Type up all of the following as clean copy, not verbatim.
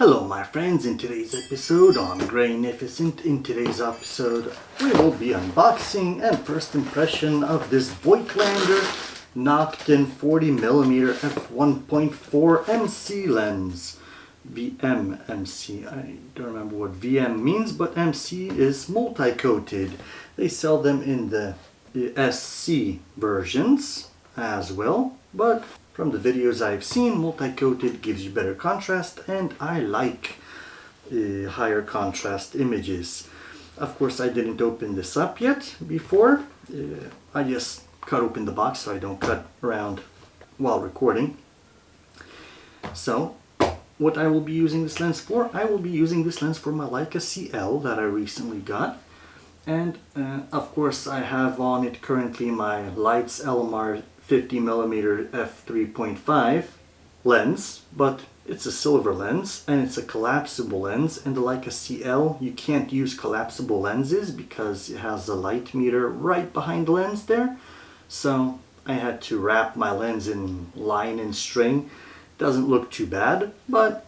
Hello my friends, in today's episode on Grainificent, in today's episode we will be unboxing and first impression of this Voigtlander Nokton 40mm f1.4 MC lens. MC. I don't remember what VM means, but MC is multi-coated. They sell them in the SC versions as well, but from the videos I've seen, multi-coated gives you better contrast, and I like higher contrast images. Of course, I didn't open this up yet before. I just cut open the box so I don't cut around while recording. So, what I will be using this lens for? I will be using this lens for my Leica CL that I recently got. And of course I have on it currently my Leica Elmar 50mm f3.5 lens, but it's a silver lens and it's a collapsible lens, and the Leica CL, you can't use collapsible lenses because it has a light meter right behind the lens there. So I had to wrap my lens in line and string. Doesn't look too bad, but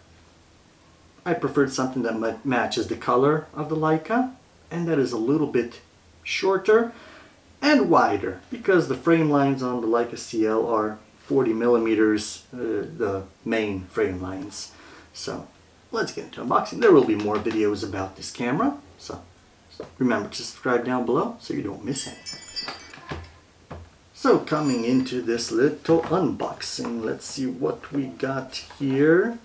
I preferred something that matches the color of the Leica, and that is a little bit shorter and wider, because the frame lines on the Leica CL are 40mm, the main frame lines. So let's get into unboxing. There will be more videos about this camera, so remember to subscribe down below so you don't miss anything. So coming into this little unboxing, let's see what we got here.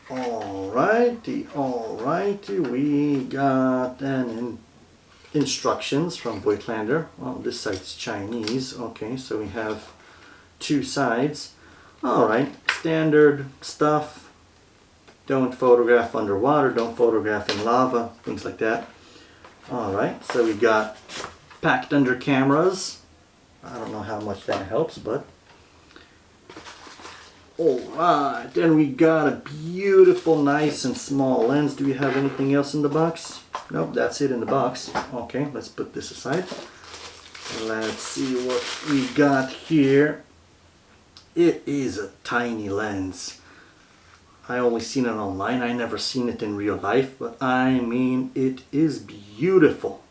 Alrighty, we got instructions from Voigtlander. Well, this side's Chinese. Okay, so we have two sides. Alright, standard stuff. Don't photograph underwater, don't photograph in lava, things like that. Alright, so we got packed under cameras. I don't know how much that helps, but alright, then we got a beautiful, nice and small lens. Do we have anything else in the box? Nope, that's it in the box. Okay, let's put this aside. Let's see what we got here. It is a tiny lens. I only seen it online. I never seen it in real life, but I mean, it is beautiful.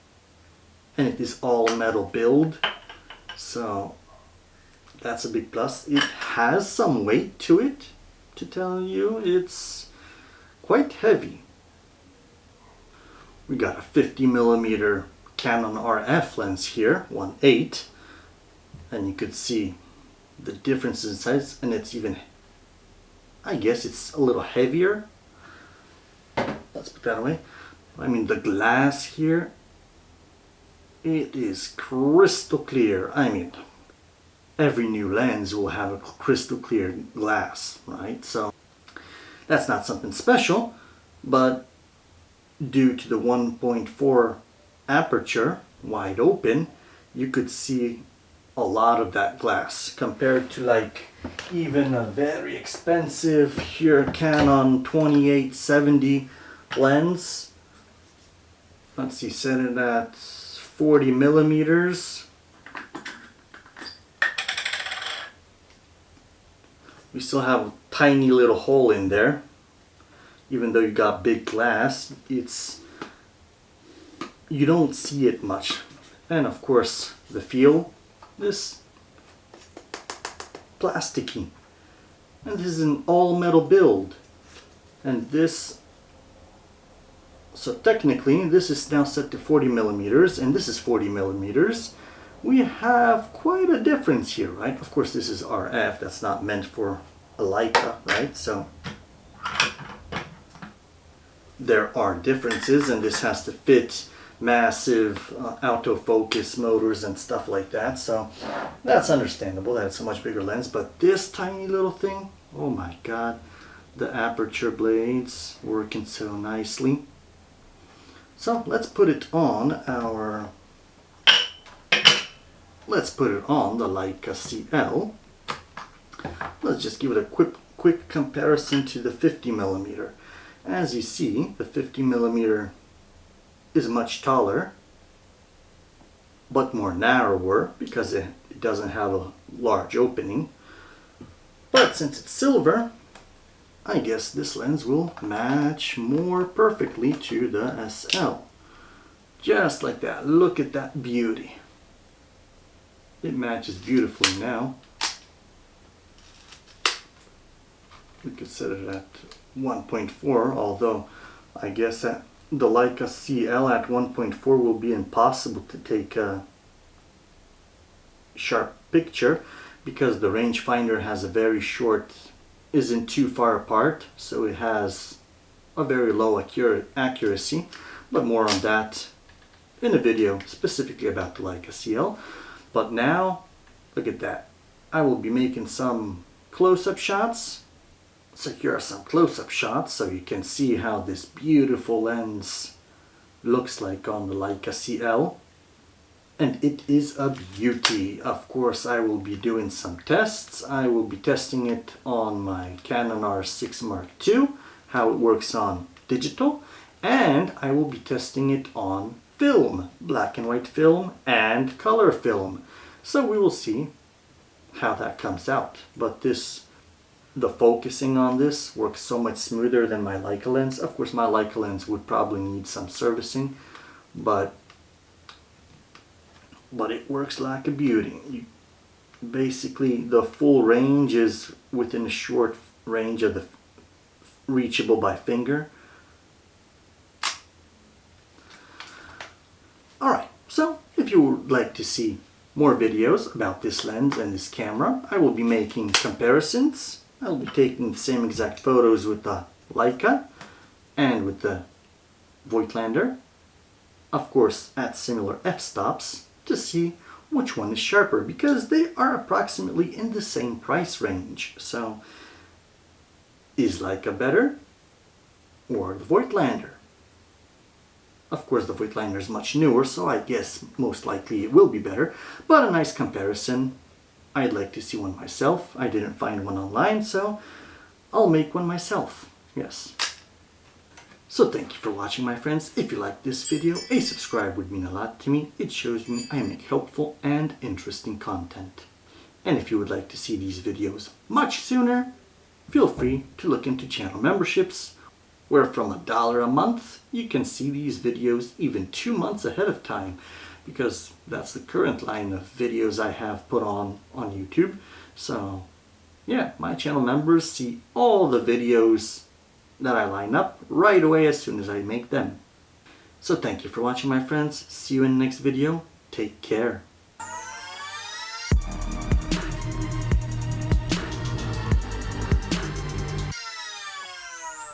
And it is all metal build. So that's a big plus. It has some weight to it, to tell you. It's quite heavy. We got a 50mm Canon RF lens here, 1.8, and you could see the differences in size, and it's even, I guess it's a little heavier. Let's put that away. I mean, the glass here, it is crystal clear. I mean, every new lens will have a crystal clear glass, right? So that's not something special, but due to the 1.4 aperture wide open, you could see a lot of that glass compared to like even a very expensive here Canon 2870 lens. Let's see, set it at 40mm. We still have a tiny little hole in there. Even though you got big glass, you don't see it much. And of course, the feel, this plasticky. And this is an all metal build. And this, so technically, this is now set to 40mm, and this is 40mm. We have quite a difference here, right? Of course, this is RF, that's not meant for a Leica, right? So there are differences, and this has to fit massive autofocus motors and stuff like that, so that's understandable that it's a much bigger lens. But this tiny little thing, oh my god, the aperture blades working so nicely. So let's put it on the Leica CL. Let's just give it a quick comparison to the 50mm. As you see, the 50mm is much taller, but more narrower because it doesn't have a large opening. But since it's silver, I guess this lens will match more perfectly to the SL. Just like that. Look at that beauty. It matches beautifully now. We could set it at 1.4, although I guess at the Leica CL at 1.4 will be impossible to take a sharp picture because the rangefinder has a very short, isn't too far apart, so it has a very low accuracy, but more on that in a video specifically about the Leica CL. But now, look at that. I will be making some close-up shots. So here are some close-up shots so you can see how this beautiful lens looks like on the Leica CL. And it is a beauty. Of course, I will be doing some tests. I will be testing it on my Canon R6 Mark II, how it works on digital, and I will be testing it on film, black and white film and color film. So we will see how that comes out. But the focusing on this works so much smoother than my Leica lens. Of course, my Leica lens would probably need some servicing, but it works like a beauty. Basically, the full range is within a short range of the reachable by finger. Alright, so if you would like to see more videos about this lens and this camera, I will be making comparisons. I will be taking the same exact photos with the Leica and with the Voigtlander. Of course, at similar f-stops to see which one is sharper, because they are approximately in the same price range. So, is Leica better or the Voigtlander? Of course, the Voigtlander is much newer, so I guess most likely it will be better, but a nice comparison. I'd like to see one myself. I didn't find one online, so I'll make one myself. Yes. So thank you for watching, my friends. If you liked this video, a subscribe would mean a lot to me. It shows me I make helpful and interesting content. And if you would like to see these videos much sooner, feel free to look into channel memberships, where from $1 a month, you can see these videos even 2 months ahead of time, because that's the current line of videos I have put on YouTube. So yeah, my channel members see all the videos that I line up right away as soon as I make them. So thank you for watching, my friends. See you in the next video. Take care.